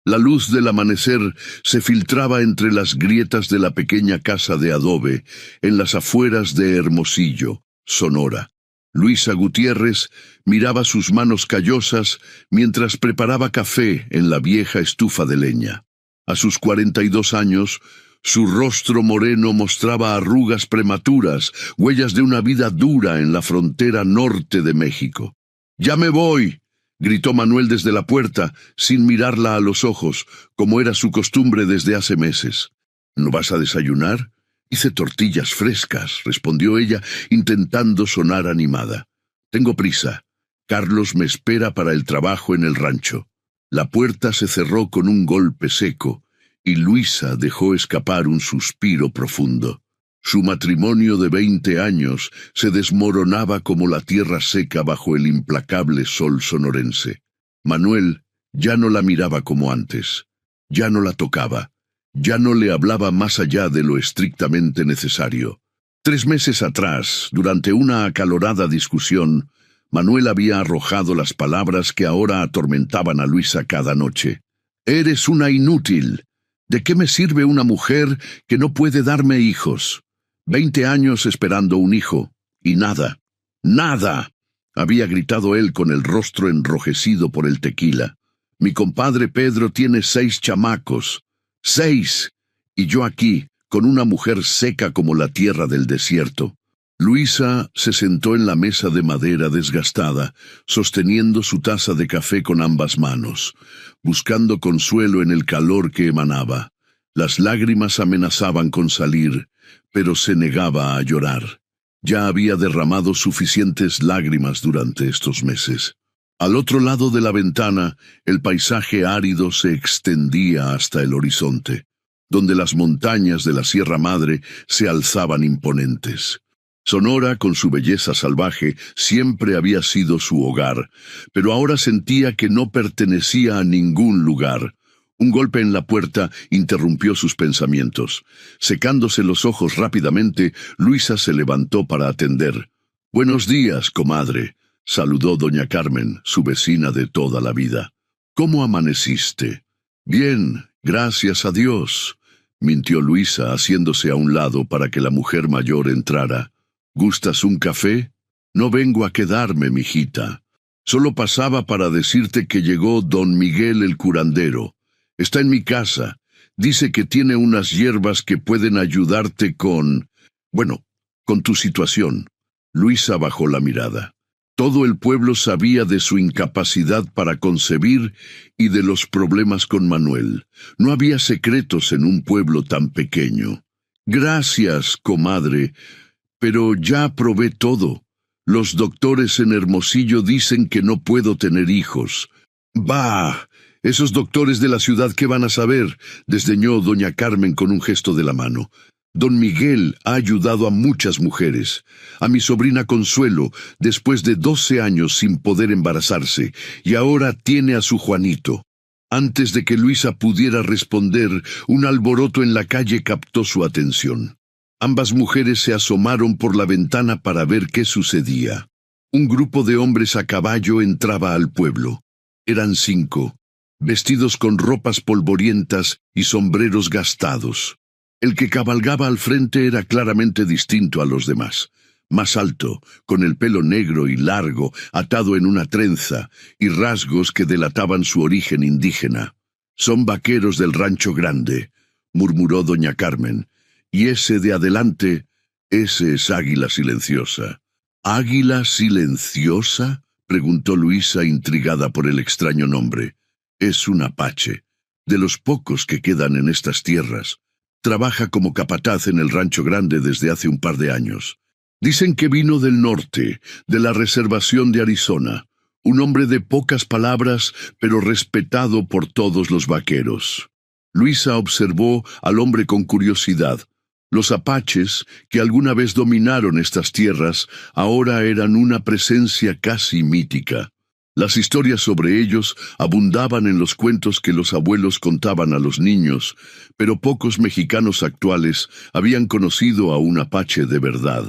La luz del amanecer se filtraba entre las grietas de la pequeña casa de adobe en las afueras de Hermosillo, Sonora. Luisa Gutiérrez miraba sus manos callosas mientras preparaba café en la vieja estufa de leña. A sus 42 años, su rostro moreno mostraba arrugas prematuras, huellas de una vida dura en la frontera norte de México. «¡Ya me voy!», gritó Manuel desde la puerta, sin mirarla a los ojos, como era su costumbre desde hace meses. «¿No vas a desayunar?» «Hice tortillas frescas», respondió ella, intentando sonar animada. «Tengo prisa. Carlos me espera para el trabajo en el rancho». La puerta se cerró con un golpe seco, y Luisa dejó escapar un suspiro profundo. Su matrimonio de 20 años se desmoronaba como la tierra seca bajo el implacable sol sonorense. Manuel ya no la miraba como antes, ya no la tocaba, ya no le hablaba más allá de lo estrictamente necesario. 3 meses atrás, durante una acalorada discusión, Manuel había arrojado las palabras que ahora atormentaban a Luisa cada noche. «Eres una inútil. ¿De qué me sirve una mujer que no puede darme hijos? 20 años esperando un hijo, y nada, nada», había gritado él con el rostro enrojecido por el tequila. «Mi compadre Pedro tiene 6 chamacos. 6, y yo aquí, con una mujer seca como la tierra del desierto». Luisa se sentó en la mesa de madera desgastada, sosteniendo su taza de café con ambas manos, buscando consuelo en el calor que emanaba. Las lágrimas amenazaban con salir, pero se negaba a llorar. Ya había derramado suficientes lágrimas durante estos meses. Al otro lado de la ventana, el paisaje árido se extendía hasta el horizonte, donde las montañas de la Sierra Madre se alzaban imponentes. Sonora, con su belleza salvaje, siempre había sido su hogar, pero ahora sentía que no pertenecía a ningún lugar. Un golpe en la puerta interrumpió sus pensamientos. Secándose los ojos rápidamente, Luisa se levantó para atender. «Buenos días, comadre», saludó doña Carmen, su vecina de toda la vida. «¿Cómo amaneciste?» «Bien, gracias a Dios», mintió Luisa, haciéndose a un lado para que la mujer mayor entrara. «¿Gustas un café?» «No vengo a quedarme, mijita. Solo pasaba para decirte que llegó don Miguel el curandero. Está en mi casa. Dice que tiene unas hierbas que pueden ayudarte con tu situación». Luisa bajó la mirada. Todo el pueblo sabía de su incapacidad para concebir y de los problemas con Manuel. No había secretos en un pueblo tan pequeño. «Gracias, comadre, pero ya probé todo. Los doctores en Hermosillo dicen que no puedo tener hijos». «Bah, esos doctores de la ciudad, ¿qué van a saber?», desdeñó doña Carmen con un gesto de la mano. «Don Miguel ha ayudado a muchas mujeres. A mi sobrina Consuelo, después de 12 años sin poder embarazarse, y ahora tiene a su Juanito». Antes de que Luisa pudiera responder, un alboroto en la calle captó su atención. Ambas mujeres se asomaron por la ventana para ver qué sucedía. Un grupo de hombres a caballo entraba al pueblo. Eran 5, vestidos con ropas polvorientas y sombreros gastados. El que cabalgaba al frente era claramente distinto a los demás. Más alto, con el pelo negro y largo, atado en una trenza, y rasgos que delataban su origen indígena. «Son vaqueros del Rancho Grande», murmuró doña Carmen. «Y ese de adelante, ese es Águila Silenciosa». «¿Águila Silenciosa?», preguntó Luisa, intrigada por el extraño nombre. «Es un apache, de los pocos que quedan en estas tierras. Trabaja como capataz en el Rancho Grande desde hace un par de años. Dicen que vino del norte, de la reservación de Arizona. Un hombre de pocas palabras, pero respetado por todos los vaqueros». Luisa observó al hombre con curiosidad. Los apaches, que alguna vez dominaron estas tierras, ahora eran una presencia casi mítica. Las historias sobre ellos abundaban en los cuentos que los abuelos contaban a los niños, pero pocos mexicanos actuales habían conocido a un apache de verdad.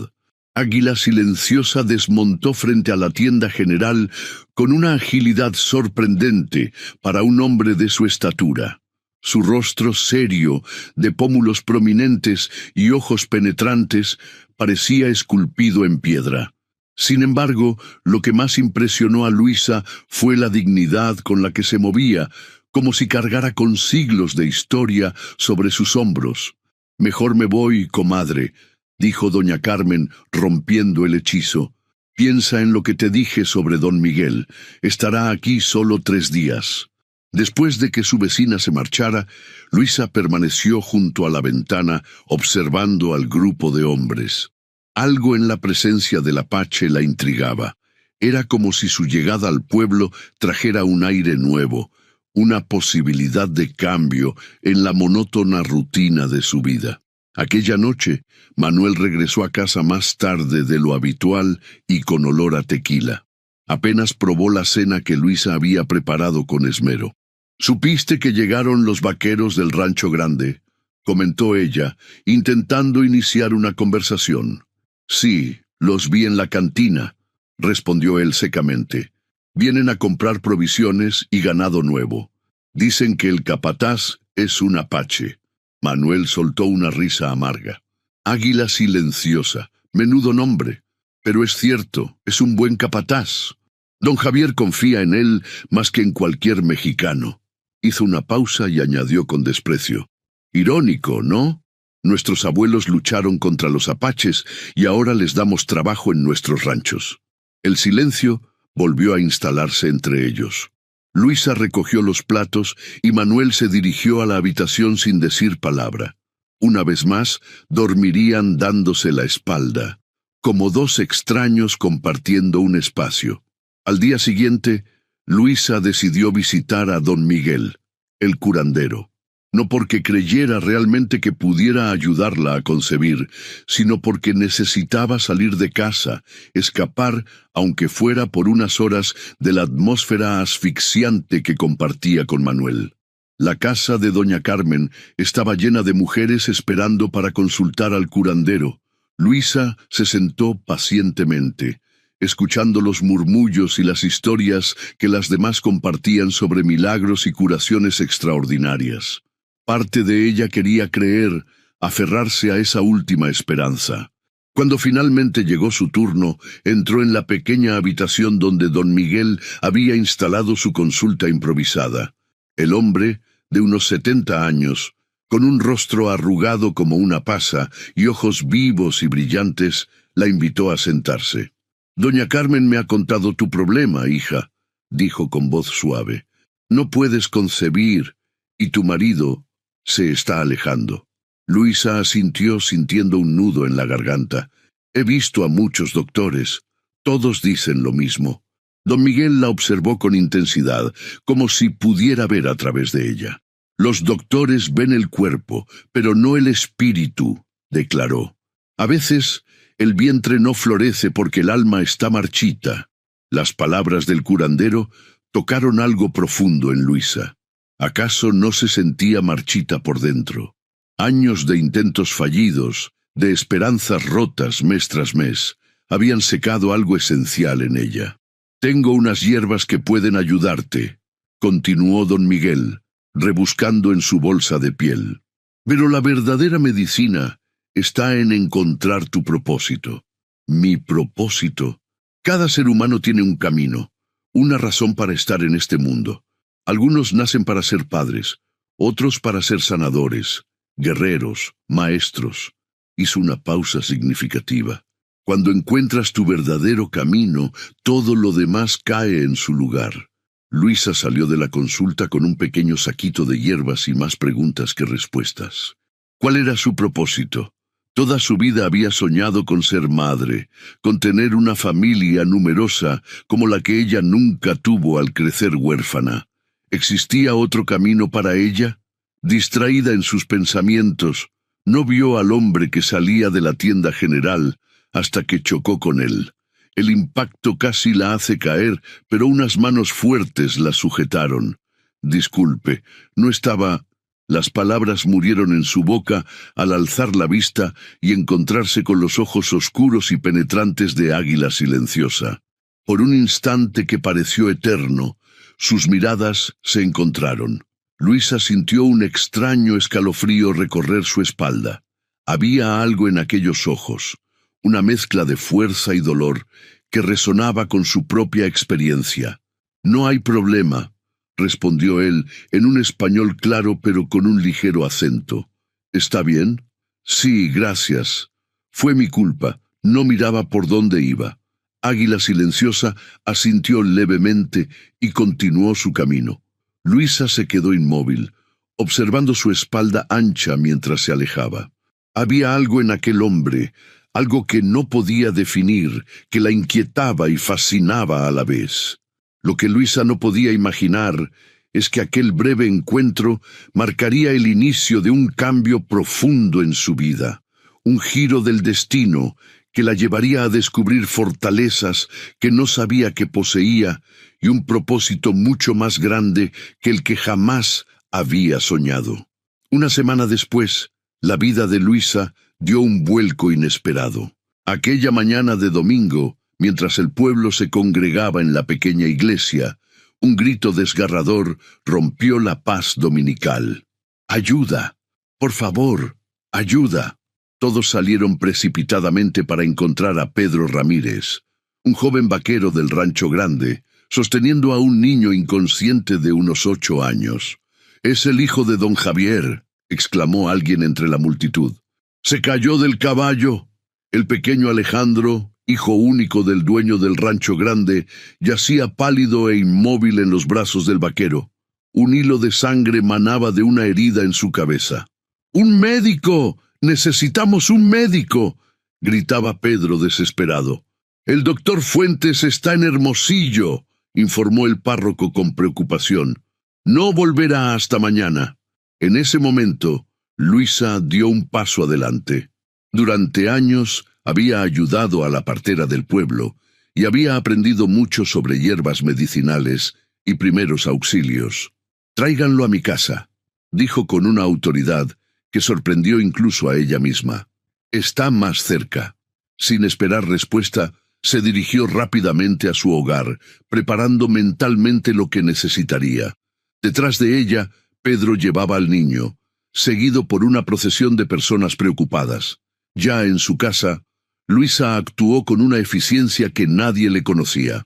Águila Silenciosa desmontó frente a la tienda general con una agilidad sorprendente para un hombre de su estatura. Su rostro serio, de pómulos prominentes y ojos penetrantes, parecía esculpido en piedra. Sin embargo, lo que más impresionó a Luisa fue la dignidad con la que se movía, como si cargara con siglos de historia sobre sus hombros. «Mejor me voy, comadre», dijo doña Carmen, rompiendo el hechizo. «Piensa en lo que te dije sobre don Miguel. Estará aquí solo 3 días». Después de que su vecina se marchara, Luisa permaneció junto a la ventana, observando al grupo de hombres. Algo en la presencia del apache la intrigaba. Era como si su llegada al pueblo trajera un aire nuevo, una posibilidad de cambio en la monótona rutina de su vida. Aquella noche, Manuel regresó a casa más tarde de lo habitual y con olor a tequila. Apenas probó la cena que Luisa había preparado con esmero. «¿Supiste que llegaron los vaqueros del Rancho Grande?», comentó ella, intentando iniciar una conversación. «Sí, los vi en la cantina», respondió él secamente. «Vienen a comprar provisiones y ganado nuevo. Dicen que el capataz es un apache». Manuel soltó una risa amarga. «Águila Silenciosa, menudo nombre. Pero es cierto, es un buen capataz. Don Javier confía en él más que en cualquier mexicano». Hizo una pausa y añadió con desprecio. «Irónico, ¿no? Nuestros abuelos lucharon contra los apaches y ahora les damos trabajo en nuestros ranchos». El silencio volvió a instalarse entre ellos. Luisa recogió los platos y Manuel se dirigió a la habitación sin decir palabra. Una vez más, dormirían dándose la espalda, como 2 extraños compartiendo un espacio. Al día siguiente, Luisa decidió visitar a don Miguel, el curandero. No porque creyera realmente que pudiera ayudarla a concebir, sino porque necesitaba salir de casa, escapar, aunque fuera por unas horas, de la atmósfera asfixiante que compartía con Manuel. La casa de doña Carmen estaba llena de mujeres esperando para consultar al curandero. Luisa se sentó pacientemente, escuchando los murmullos y las historias que las demás compartían sobre milagros y curaciones extraordinarias. Parte de ella quería creer, aferrarse a esa última esperanza. Cuando finalmente llegó su turno, entró en la pequeña habitación donde don Miguel había instalado su consulta improvisada. El hombre, de unos 70 años, con un rostro arrugado como una pasa y ojos vivos y brillantes, la invitó a sentarse. «Doña Carmen me ha contado tu problema, hija», dijo con voz suave. «No puedes concebir, y tu marido se está alejando». Luisa asintió sintiendo un nudo en la garganta. «He visto a muchos doctores. Todos dicen lo mismo». Don Miguel la observó con intensidad, como si pudiera ver a través de ella. «Los doctores ven el cuerpo, pero no el espíritu», declaró. «A veces el vientre no florece porque el alma está marchita». Las palabras del curandero tocaron algo profundo en Luisa. ¿Acaso no se sentía marchita por dentro? Años de intentos fallidos, de esperanzas rotas mes tras mes, habían secado algo esencial en ella. «Tengo unas hierbas que pueden ayudarte», continuó don Miguel, rebuscando en su bolsa de piel. «Pero la verdadera medicina está en encontrar tu propósito». «¿Mi propósito?» Cada ser humano tiene un camino, una razón para estar en este mundo. Algunos nacen para ser padres, otros para ser sanadores, guerreros, maestros. Hizo una pausa significativa. Cuando encuentras tu verdadero camino, todo lo demás cae en su lugar. Luisa salió de la consulta con un pequeño saquito de hierbas y más preguntas que respuestas. ¿Cuál era su propósito? Toda su vida había soñado con ser madre, con tener una familia numerosa como la que ella nunca tuvo al crecer huérfana. ¿Existía otro camino para ella? Distraída en sus pensamientos, no vio al hombre que salía de la tienda general hasta que chocó con él. El impacto casi la hace caer, pero unas manos fuertes la sujetaron. «Disculpe, no estaba...» Las palabras murieron en su boca al alzar la vista y encontrarse con los ojos oscuros y penetrantes de Águila Silenciosa. Por un instante que pareció eterno, sus miradas se encontraron. Luisa sintió un extraño escalofrío recorrer su espalda. Había algo en aquellos ojos, una mezcla de fuerza y dolor que resonaba con su propia experiencia. «No hay problema», respondió él en un español claro pero con un ligero acento. «¿Está bien?» «Sí, gracias. Fue mi culpa. No miraba por dónde iba». Águila Silenciosa asintió levemente y continuó su camino. Luisa se quedó inmóvil, observando su espalda ancha mientras se alejaba. Había algo en aquel hombre, algo que no podía definir, que la inquietaba y fascinaba a la vez. Lo que Luisa no podía imaginar es que aquel breve encuentro marcaría el inicio de un cambio profundo en su vida, un giro del destino que la llevaría a descubrir fortalezas que no sabía que poseía y un propósito mucho más grande que el que jamás había soñado. Una semana después, la vida de Luisa dio un vuelco inesperado. Aquella mañana de domingo, mientras el pueblo se congregaba en la pequeña iglesia, un grito desgarrador rompió la paz dominical. «¡Ayuda! ¡Por favor! ¡Ayuda!». Todos salieron precipitadamente para encontrar a Pedro Ramírez, un joven vaquero del Rancho Grande, sosteniendo a un niño inconsciente de unos 8 años. «Es el hijo de don Javier», exclamó alguien entre la multitud. «Se cayó del caballo». El pequeño Alejandro, hijo único del dueño del Rancho Grande, yacía pálido e inmóvil en los brazos del vaquero. Un hilo de sangre manaba de una herida en su cabeza. «¡Un médico! ¡Necesitamos un médico!», gritaba Pedro desesperado. «El doctor Fuentes está en Hermosillo», informó el párroco con preocupación. «No volverá hasta mañana». En ese momento, Luisa dio un paso adelante. Durante años había ayudado a la partera del pueblo y había aprendido mucho sobre hierbas medicinales y primeros auxilios. «Tráiganlo a mi casa», dijo con una autoridad que sorprendió incluso a ella misma. «Está más cerca». Sin esperar respuesta, se dirigió rápidamente a su hogar, preparando mentalmente lo que necesitaría. Detrás de ella, Pedro llevaba al niño, seguido por una procesión de personas preocupadas. Ya en su casa, Luisa actuó con una eficiencia que nadie le conocía.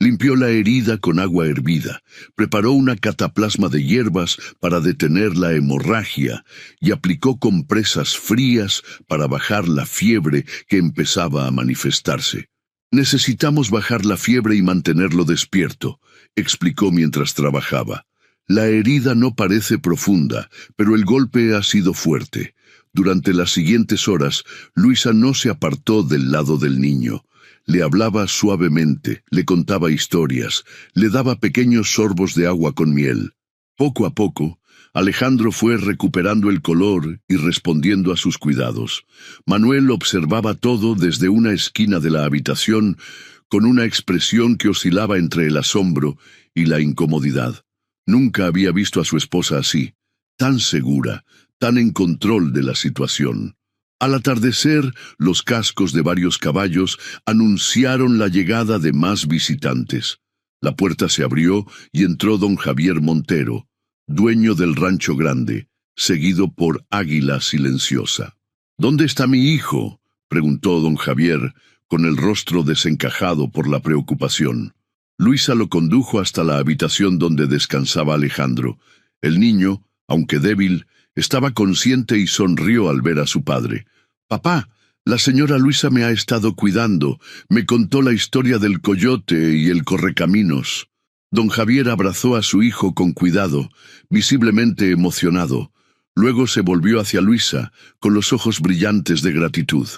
Limpió la herida con agua hervida, preparó una cataplasma de hierbas para detener la hemorragia y aplicó compresas frías para bajar la fiebre que empezaba a manifestarse. «Necesitamos bajar la fiebre y mantenerlo despierto», explicó mientras trabajaba. «La herida no parece profunda, pero el golpe ha sido fuerte». Durante las siguientes horas, Luisa no se apartó del lado del niño. Le hablaba suavemente, le contaba historias, le daba pequeños sorbos de agua con miel. Poco a poco, Alejandro fue recuperando el color y respondiendo a sus cuidados. Manuel observaba todo desde una esquina de la habitación con una expresión que oscilaba entre el asombro y la incomodidad. Nunca había visto a su esposa así, tan segura, tan en control de la situación. Al atardecer, los cascos de varios caballos anunciaron la llegada de más visitantes. La puerta se abrió y entró don Javier Montero, dueño del Rancho Grande, seguido por Águila Silenciosa. «¿Dónde está mi hijo?», preguntó don Javier, con el rostro desencajado por la preocupación. Luisa lo condujo hasta la habitación donde descansaba Alejandro. El niño, aunque débil, estaba consciente y sonrió al ver a su padre. «Papá, la señora Luisa me ha estado cuidando. Me contó la historia del coyote y el correcaminos». Don Javier abrazó a su hijo con cuidado, visiblemente emocionado. Luego se volvió hacia Luisa, con los ojos brillantes de gratitud.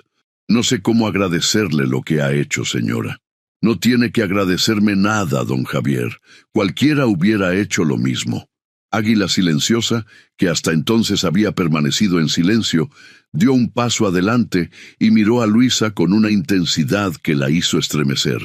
«No sé cómo agradecerle lo que ha hecho, señora». «No tiene que agradecerme nada, don Javier. Cualquiera hubiera hecho lo mismo». Águila Silenciosa, que hasta entonces había permanecido en silencio, dio un paso adelante y miró a Luisa con una intensidad que la hizo estremecer.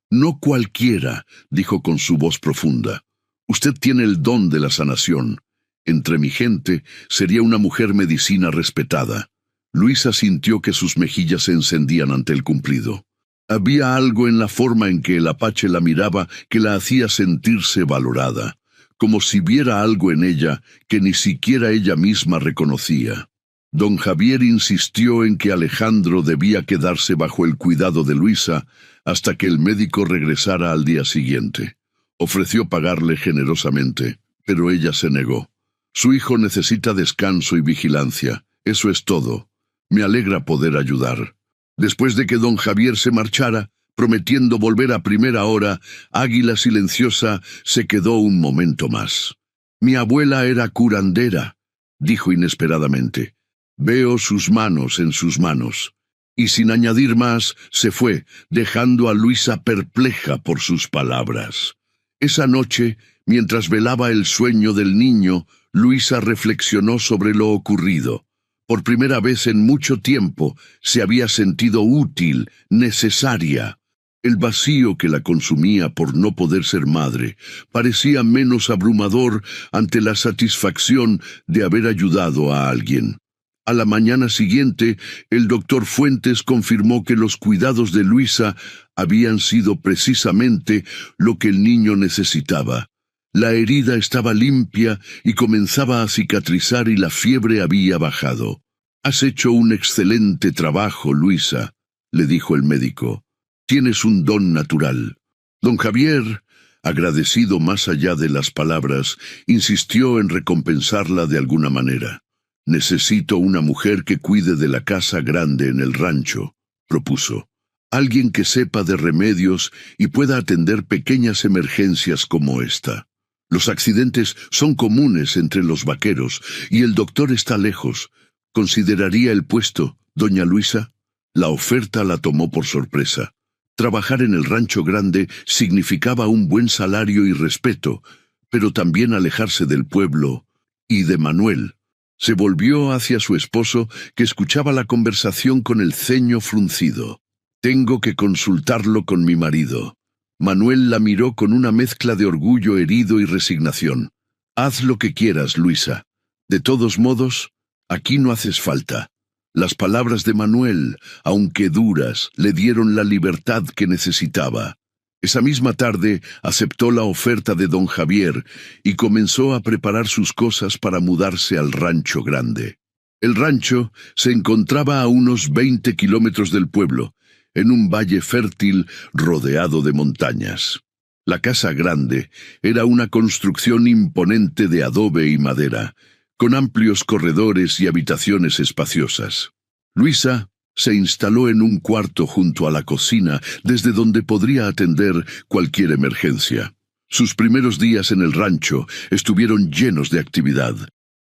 «No cualquiera», dijo con su voz profunda. «Usted tiene el don de la sanación. Entre mi gente sería una mujer medicina respetada. Luisa sintió que sus mejillas se encendían ante el cumplido. Había algo en la forma en que el apache la miraba que la hacía sentirse valorada, como si viera algo en ella que ni siquiera ella misma reconocía. Don Javier insistió en que Alejandro debía quedarse bajo el cuidado de Luisa hasta que el médico regresara al día siguiente. Ofreció pagarle generosamente, pero ella se negó. Su hijo necesita descanso y vigilancia, eso es todo. Me alegra poder ayudar. Después de que don Javier se marchara, prometiendo volver a primera hora, Águila Silenciosa se quedó un momento más. Mi abuela era curandera, dijo inesperadamente. Veo sus manos en sus manos. Y sin añadir más, se fue, dejando a Luisa perpleja por sus palabras. Esa noche, mientras velaba el sueño del niño, Luisa reflexionó sobre lo ocurrido. Por primera vez en mucho tiempo se había sentido útil, necesaria. El vacío que la consumía por no poder ser madre parecía menos abrumador ante la satisfacción de haber ayudado a alguien. A la mañana siguiente, el doctor Fuentes confirmó que los cuidados de Luisa habían sido precisamente lo que el niño necesitaba. La herida estaba limpia y comenzaba a cicatrizar y la fiebre había bajado. «Has hecho un excelente trabajo, Luisa», le dijo el médico. «Tienes un don natural». Don Javier, agradecido más allá de las palabras, insistió en recompensarla de alguna manera. «Necesito una mujer que cuide de la casa grande en el rancho», propuso. «Alguien que sepa de remedios y pueda atender pequeñas emergencias como esta. Los accidentes son comunes entre los vaqueros y el doctor está lejos. ¿Consideraría el puesto, doña Luisa?» La oferta la tomó por sorpresa. Trabajar en el rancho grande significaba un buen salario y respeto, pero también alejarse del pueblo y de Manuel. Se volvió hacia su esposo, que escuchaba la conversación con el ceño fruncido. «Tengo que consultarlo con mi marido». Manuel la miró con una mezcla de orgullo herido y resignación. «Haz lo que quieras, Luisa. De todos modos, aquí no haces falta». Las palabras de Manuel, aunque duras, le dieron la libertad que necesitaba. Esa misma tarde aceptó la oferta de don Javier y comenzó a preparar sus cosas para mudarse al rancho grande. El rancho se encontraba a unos 20 kilómetros del pueblo, en un valle fértil rodeado de montañas. La casa grande era una construcción imponente de adobe y madera, con amplios corredores y habitaciones espaciosas. Luisa se instaló en un cuarto junto a la cocina, desde donde podría atender cualquier emergencia. Sus primeros días en el rancho estuvieron llenos de actividad.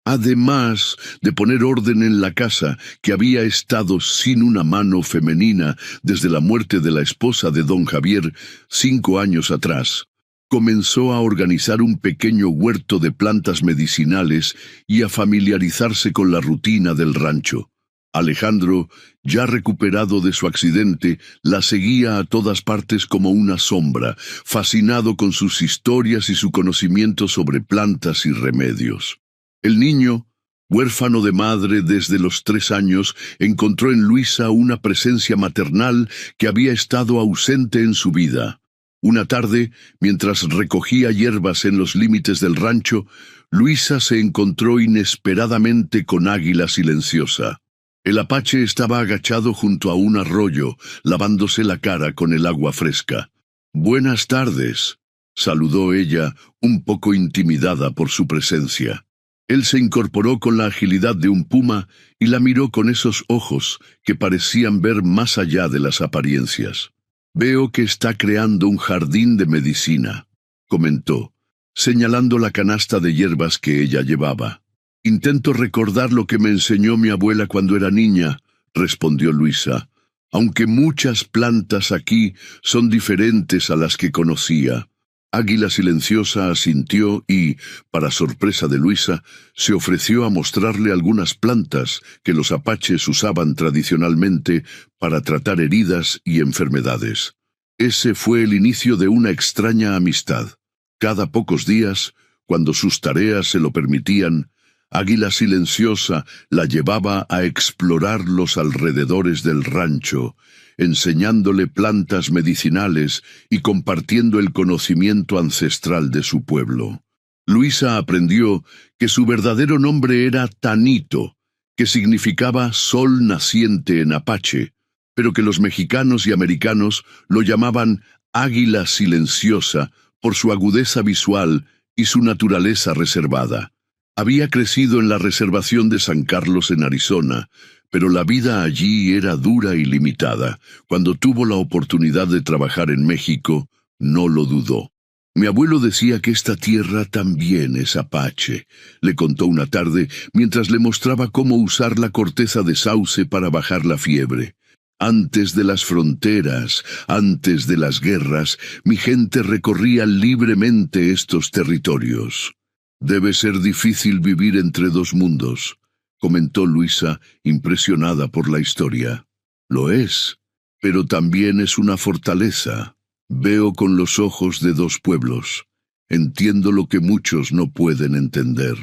Además de poner orden en la casa, que había estado sin una mano femenina desde la muerte de la esposa de don Javier 5 años atrás, comenzó a organizar un pequeño huerto de plantas medicinales y a familiarizarse con la rutina del rancho. Alejandro, ya recuperado de su accidente, la seguía a todas partes como una sombra, fascinado con sus historias y su conocimiento sobre plantas y remedios. El niño, huérfano de madre desde los 3 años, encontró en Luisa una presencia maternal que había estado ausente en su vida. Una tarde, mientras recogía hierbas en los límites del rancho, Luisa se encontró inesperadamente con Águila Silenciosa. El apache estaba agachado junto a un arroyo, lavándose la cara con el agua fresca. «Buenas tardes», saludó ella, un poco intimidada por su presencia. Él se incorporó con la agilidad de un puma y la miró con esos ojos que parecían ver más allá de las apariencias. «Veo que está creando un jardín de medicina», comentó, señalando la canasta de hierbas que ella llevaba. «Intento recordar lo que me enseñó mi abuela cuando era niña», respondió Luisa, «aunque muchas plantas aquí son diferentes a las que conocía». Águila Silenciosa asintió y, para sorpresa de Luisa, se ofreció a mostrarle algunas plantas que los apaches usaban tradicionalmente para tratar heridas y enfermedades. Ese fue el inicio de una extraña amistad. Cada pocos días, Cuando sus tareas se lo permitían, Águila Silenciosa la llevaba a explorar los alrededores del rancho, enseñándole plantas medicinales y compartiendo el conocimiento ancestral de su pueblo. Luisa aprendió que su verdadero nombre era Tanito, que significaba sol naciente en apache, pero que los mexicanos y americanos lo llamaban Águila Silenciosa por su agudeza visual y su naturaleza reservada. Había crecido en la reservación de San Carlos en Arizona, pero la vida allí era dura y limitada. Cuando tuvo la oportunidad de trabajar en México, no lo dudó. Mi abuelo decía que esta tierra también es apache, le contó una tarde mientras le mostraba cómo usar la corteza de sauce para bajar la fiebre. Antes de las fronteras, antes de las guerras, mi gente recorría libremente estos territorios. Debe ser difícil vivir entre dos mundos, comentó Luisa, impresionada por la historia. Lo es, pero también es una fortaleza. Veo con los ojos de dos pueblos. Entiendo lo que muchos no pueden entender.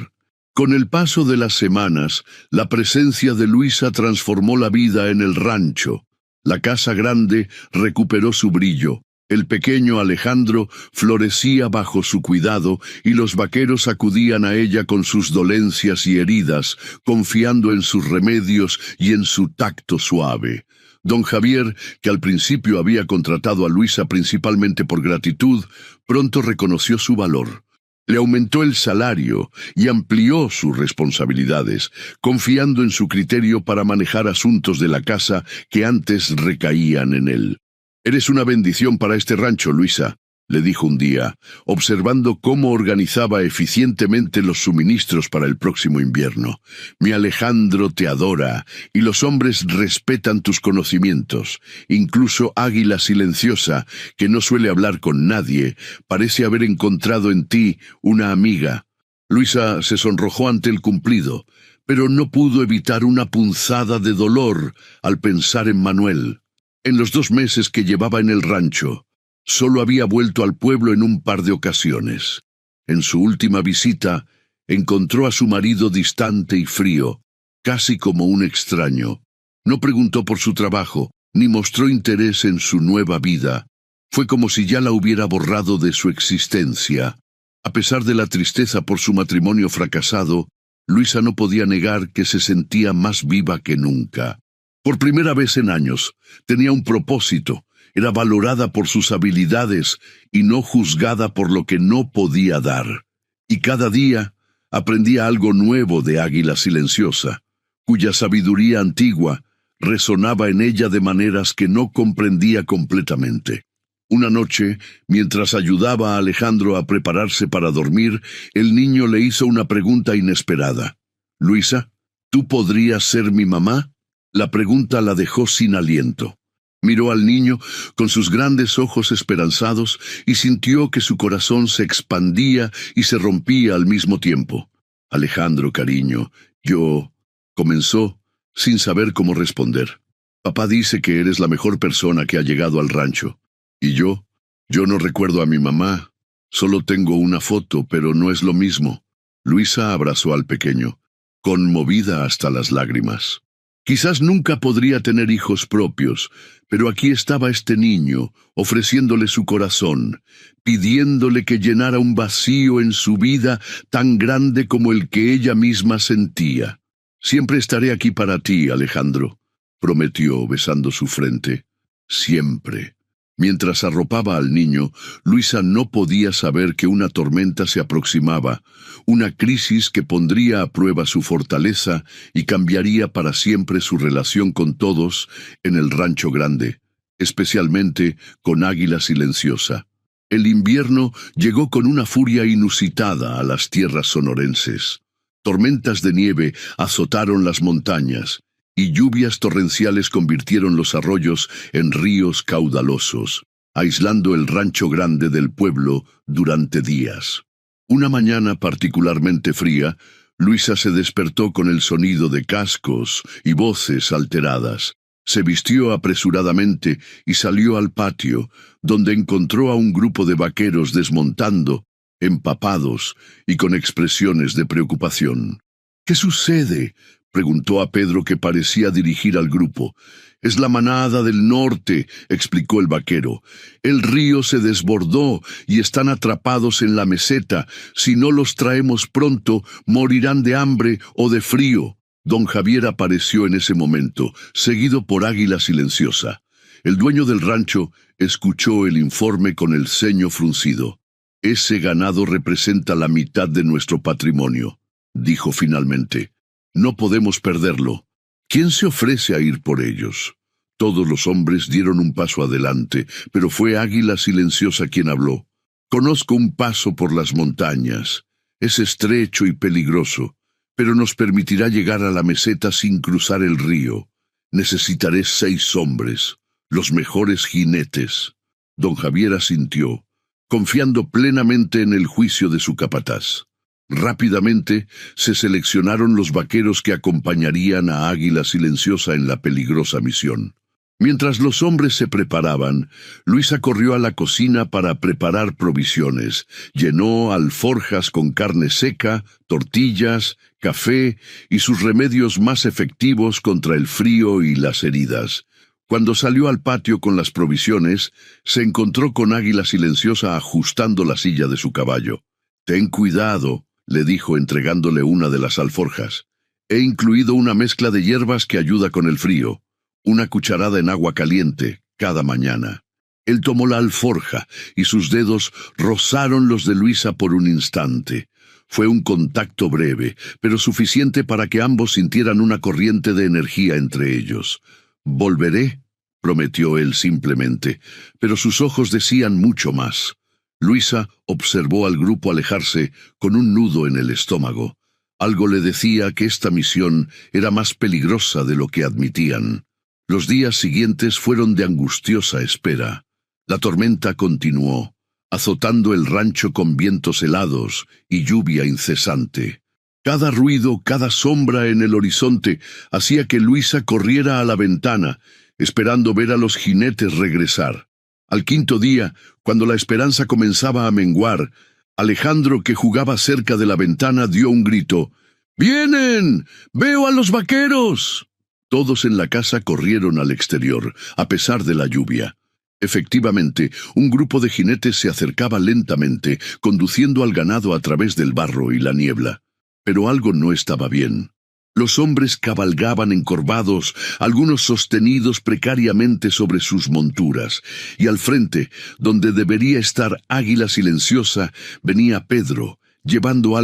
Con el paso de las semanas, la presencia de Luisa transformó la vida en el rancho. La casa grande recuperó su brillo. El pequeño Alejandro florecía bajo su cuidado y los vaqueros acudían a ella con sus dolencias y heridas, confiando en sus remedios y en su tacto suave. Don Javier, que al principio había contratado a Luisa principalmente por gratitud, pronto reconoció su valor. Le aumentó el salario y amplió sus responsabilidades, confiando en su criterio para manejar asuntos de la casa que antes recaían en él. «Eres una bendición para este rancho, Luisa», le dijo un día, observando cómo organizaba eficientemente los suministros para el próximo invierno. «Mi Alejandro te adora, y los hombres respetan tus conocimientos. Incluso Águila Silenciosa, que no suele hablar con nadie, parece haber encontrado en ti una amiga». Luisa se sonrojó ante el cumplido, pero no pudo evitar una punzada de dolor al pensar en Manuel. En los 2 meses que llevaba en el rancho, solo había vuelto al pueblo en un par de ocasiones. En su última visita, encontró a su marido distante y frío, casi como un extraño. No preguntó por su trabajo, ni mostró interés en su nueva vida. Fue como si ya la hubiera borrado de su existencia. A pesar de la tristeza por su matrimonio fracasado, Luisa no podía negar que se sentía más viva que nunca. Por primera vez en años, tenía un propósito, era valorada por sus habilidades y no juzgada por lo que no podía dar. Y cada día aprendía algo nuevo de Águila Silenciosa, cuya sabiduría antigua resonaba en ella de maneras que no comprendía completamente. Una noche, mientras ayudaba a Alejandro a prepararse para dormir, el niño le hizo una pregunta inesperada. «Luisa, ¿tú podrías ser mi mamá?» La pregunta la dejó sin aliento. Miró al niño con sus grandes ojos esperanzados y sintió que su corazón se expandía y se rompía al mismo tiempo. «Alejandro, cariño, yo...» comenzó, sin saber cómo responder. «Papá dice que eres la mejor persona que ha llegado al rancho. ¿Y yo? Yo no recuerdo a mi mamá. Solo tengo una foto, pero no es lo mismo». Luisa abrazó al pequeño, conmovida hasta las lágrimas. Quizás nunca podría tener hijos propios, pero aquí estaba este niño, ofreciéndole su corazón, pidiéndole que llenara un vacío en su vida tan grande como el que ella misma sentía. «Siempre estaré aquí para ti, Alejandro», prometió besando su frente. «Siempre». Mientras arropaba al niño, Luisa no podía saber que una tormenta se aproximaba, una crisis que pondría a prueba su fortaleza y cambiaría para siempre su relación con todos en el rancho grande, especialmente con Águila Silenciosa. El invierno llegó con una furia inusitada a las tierras sonorenses. Tormentas de nieve azotaron las montañas, y lluvias torrenciales convirtieron los arroyos en ríos caudalosos, aislando el rancho grande del pueblo durante días. Una mañana particularmente fría, Luisa se despertó con el sonido de cascos y voces alteradas. Se vistió apresuradamente y salió al patio, donde encontró a un grupo de vaqueros desmontando empapados y con expresiones de preocupación. —¿Qué sucede? —preguntó a Pedro, que parecía dirigir al grupo. —Es la manada del norte —explicó el vaquero—. El río se desbordó y están atrapados en la meseta. Si no los traemos pronto, morirán de hambre o de frío. Don Javier apareció en ese momento, seguido por Águila Silenciosa. El dueño del rancho escuchó el informe con el ceño fruncido. —Ese ganado representa la mitad de nuestro patrimonio —dijo finalmente—. No podemos perderlo. ¿Quién se ofrece a ir por ellos? Todos los hombres dieron un paso adelante, pero fue Águila Silenciosa quien habló. Conozco un paso por las montañas. Es estrecho y peligroso, pero nos permitirá llegar a la meseta sin cruzar el río. Necesitaré 6 hombres, los mejores jinetes. Don Javier asintió, confiando plenamente en el juicio de su capataz. Rápidamente se seleccionaron los vaqueros que acompañarían a Águila Silenciosa en la peligrosa misión. Mientras los hombres se preparaban, Luisa corrió a la cocina para preparar provisiones. Llenó alforjas con carne seca, tortillas, café y sus remedios más efectivos contra el frío y las heridas. Cuando salió al patio con las provisiones, se encontró con Águila Silenciosa ajustando la silla de su caballo. «Ten cuidado», le dijo entregándole una de las alforjas. «He incluido una mezcla de hierbas que ayuda con el frío. Una cucharada en agua caliente cada mañana». Él tomó la alforja y sus dedos rozaron los de Luisa por un instante. Fue un contacto breve, pero suficiente para que ambos sintieran una corriente de energía entre ellos. «Volveré», prometió él simplemente, pero sus ojos decían mucho más. Luisa observó al grupo alejarse con un nudo en el estómago. Algo le decía que esta misión era más peligrosa de lo que admitían. Los días siguientes fueron de angustiosa espera. La tormenta continuó, azotando el rancho con vientos helados y lluvia incesante. Cada ruido, cada sombra en el horizonte hacía que Luisa corriera a la ventana, esperando ver a los jinetes regresar. Al 5.º día, cuando la esperanza comenzaba a menguar, Alejandro, que jugaba cerca de la ventana, dio un grito. «¡Vienen! ¡Veo a los vaqueros!». Todos en la casa corrieron al exterior, a pesar de la lluvia. Efectivamente, un grupo de jinetes se acercaba lentamente, conduciendo al ganado a través del barro y la niebla. Pero algo no estaba bien. Los hombres cabalgaban encorvados, algunos sostenidos precariamente sobre sus monturas, y al frente, donde debería estar Águila Silenciosa, venía Pedro, llevando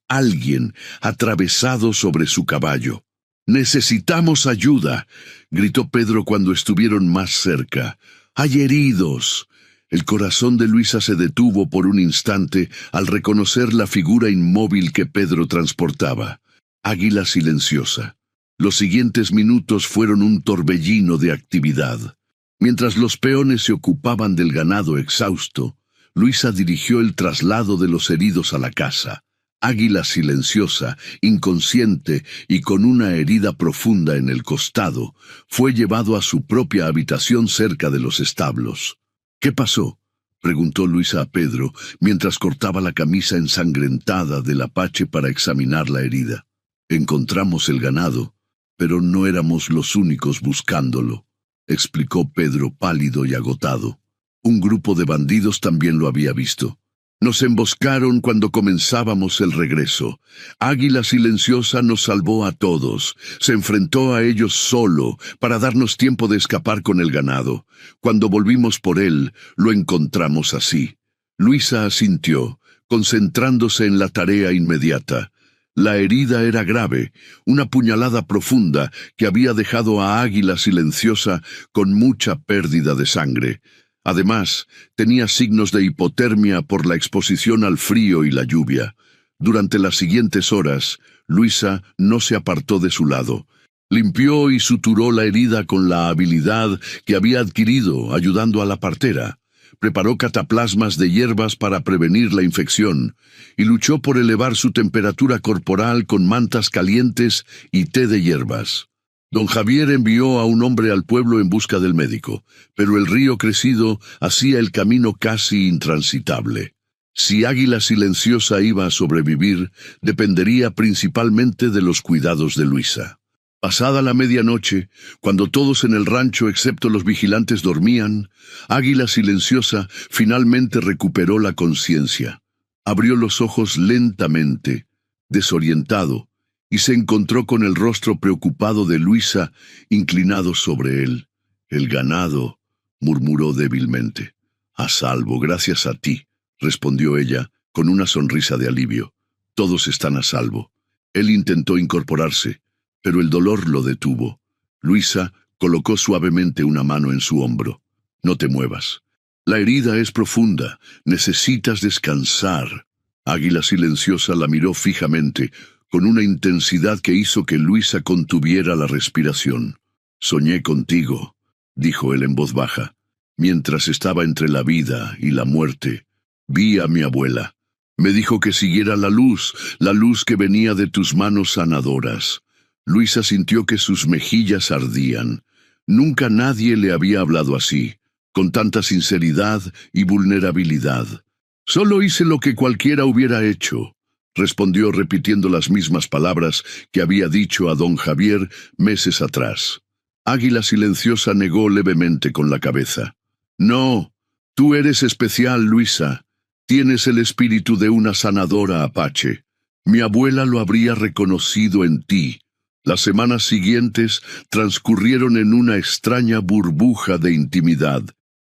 alguien, atravesado sobre su caballo. «¡Necesitamos ayuda!», gritó Pedro cuando estuvieron más cerca. «¡Hay heridos!». El corazón de Luisa se detuvo por un instante al reconocer la figura inmóvil que Pedro transportaba. Águila Silenciosa. Los siguientes minutos fueron un torbellino de actividad. Mientras los peones se ocupaban del ganado exhausto, Luisa dirigió el traslado de los heridos a la casa. Águila Silenciosa, inconsciente y con una herida profunda en el costado, fue llevado a su propia habitación cerca de los establos. «¿Qué pasó?», preguntó Luisa a Pedro, mientras cortaba la camisa ensangrentada del apache para examinar la herida. «Encontramos el ganado, pero no éramos los únicos buscándolo», explicó Pedro pálido y agotado. Un grupo de bandidos también lo había visto. «Nos emboscaron cuando comenzábamos el regreso. Águila Silenciosa nos salvó a todos. Se enfrentó a ellos solo para darnos tiempo de escapar con el ganado. Cuando volvimos por él, lo encontramos así». Luisa asintió, concentrándose en la tarea inmediata. La herida era grave, una puñalada profunda que había dejado a Águila Silenciosa con mucha pérdida de sangre. Además, tenía signos de hipotermia por la exposición al frío y la lluvia. Durante las siguientes horas, Luisa no se apartó de su lado. Limpió y suturó la herida con la habilidad que había adquirido ayudando a la partera. Preparó cataplasmas de hierbas para prevenir la infección y luchó por elevar su temperatura corporal con mantas calientes y té de hierbas. Don Javier envió a un hombre al pueblo en busca del médico, pero el río crecido hacía el camino casi intransitable. Si Águila Silenciosa iba a sobrevivir, dependería principalmente de los cuidados de Luisa. Pasada la medianoche, cuando todos en el rancho excepto los vigilantes dormían, Águila Silenciosa finalmente recuperó la conciencia. Abrió los ojos lentamente, desorientado, y se encontró con el rostro preocupado de Luisa inclinado sobre él. «El ganado», murmuró débilmente. «A salvo, gracias a ti», respondió ella, con una sonrisa de alivio. «Todos están a salvo». Él intentó incorporarse, pero el dolor lo detuvo. Luisa colocó suavemente una mano en su hombro. «No te muevas. La herida es profunda. Necesitas descansar». Águila Silenciosa la miró fijamente, con una intensidad que hizo que Luisa contuviera la respiración. «Soñé contigo», dijo él en voz baja. «Mientras estaba entre la vida y la muerte, vi a mi abuela. Me dijo que siguiera la luz que venía de tus manos sanadoras». Luisa sintió que sus mejillas ardían. Nunca nadie le había hablado así, con tanta sinceridad y vulnerabilidad. «Solo hice lo que cualquiera hubiera hecho», respondió repitiendo las mismas palabras que había dicho a don Javier meses atrás. Águila Silenciosa negó levemente con la cabeza. «No, tú eres especial, Luisa. Tienes el espíritu de una sanadora apache. Mi abuela lo habría reconocido en ti». Las semanas siguientes transcurrieron en una extraña burbuja de intimidad.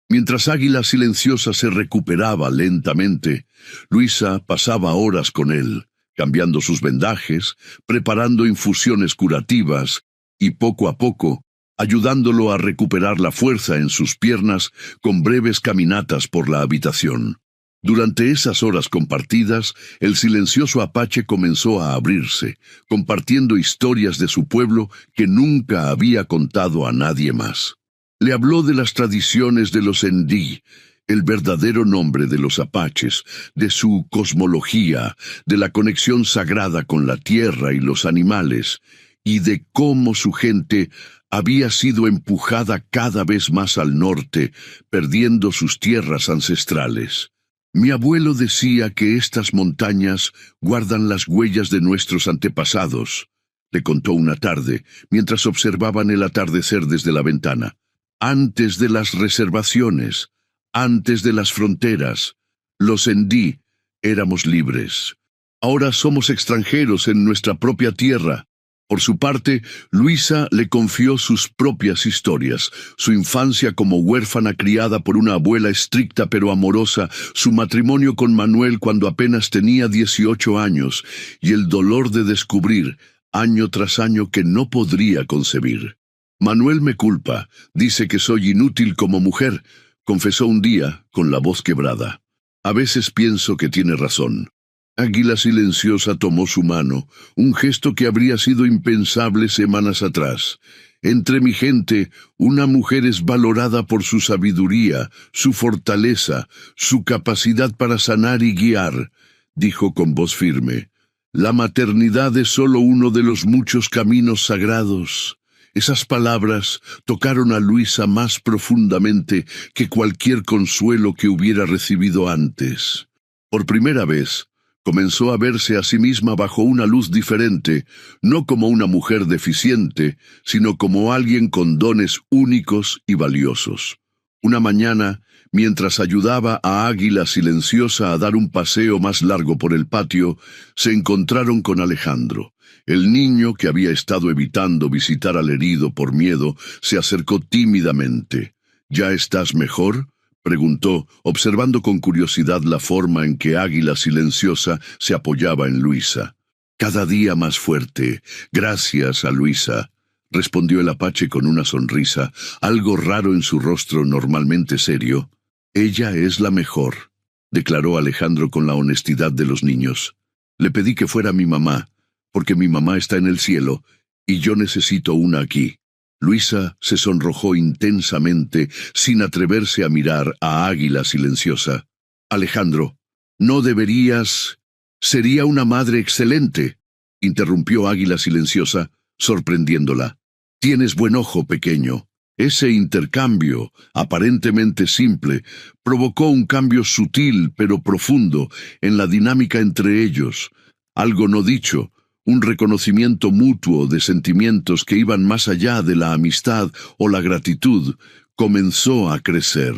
Mientras Águila Silenciosa se recuperaba lentamente, Luisa pasaba horas con él, cambiando sus vendajes, preparando infusiones curativas y poco a poco ayudándolo a recuperar la fuerza en sus piernas con breves caminatas por la habitación. Durante esas horas compartidas, el silencioso apache comenzó a abrirse, compartiendo historias de su pueblo que nunca había contado a nadie más. Le habló de las tradiciones de los Ndí, el verdadero nombre de los apaches, de su cosmología, de la conexión sagrada con la tierra y los animales, y de cómo su gente había sido empujada cada vez más al norte, perdiendo sus tierras ancestrales. «Mi abuelo decía que estas montañas guardan las huellas de nuestros antepasados», le contó una tarde, mientras observaban el atardecer desde la ventana. «Antes de las reservaciones, antes de las fronteras, los Ndí éramos libres. Ahora somos extranjeros en nuestra propia tierra». Por su parte, Luisa le confió sus propias historias, su infancia como huérfana criada por una abuela estricta pero amorosa, su matrimonio con Manuel cuando apenas tenía 18 años, y el dolor de descubrir, año tras año, que no podría concebir. «Manuel me culpa, dice que soy inútil como mujer», confesó un día, con la voz quebrada. «A veces pienso que tiene razón». Águila Silenciosa tomó su mano, un gesto que habría sido impensable semanas atrás. «Entre mi gente, una mujer es valorada por su sabiduría, su fortaleza, su capacidad para sanar y guiar», dijo con voz firme. «La maternidad es solo uno de los muchos caminos sagrados». Esas palabras tocaron a Luisa más profundamente que cualquier consuelo que hubiera recibido antes. Por primera vez, comenzó a verse a sí misma bajo una luz diferente, no como una mujer deficiente, sino como alguien con dones únicos y valiosos. Una mañana, mientras ayudaba a Águila Silenciosa a dar un paseo más largo por el patio, se encontraron con Alejandro. El niño, que había estado evitando visitar al herido por miedo, se acercó tímidamente. «¿Ya estás mejor?», preguntó, observando con curiosidad la forma en que Águila Silenciosa se apoyaba en Luisa. «Cada día más fuerte, gracias a Luisa», respondió el apache con una sonrisa, algo raro en su rostro normalmente serio. «Ella es la mejor», declaró Alejandro con la honestidad de los niños. «Le pedí que fuera mi mamá, porque mi mamá está en el cielo, y yo necesito una aquí». Luisa se sonrojó intensamente, sin atreverse a mirar a Águila Silenciosa. «Alejandro, no deberías... Sería una madre excelente», interrumpió Águila Silenciosa, sorprendiéndola. «Tienes buen ojo, pequeño. Ese intercambio, aparentemente simple, provocó un cambio sutil pero profundo en la dinámica entre ellos, algo no dicho, un reconocimiento mutuo de sentimientos que iban más allá de la amistad o la gratitud, comenzó a crecer.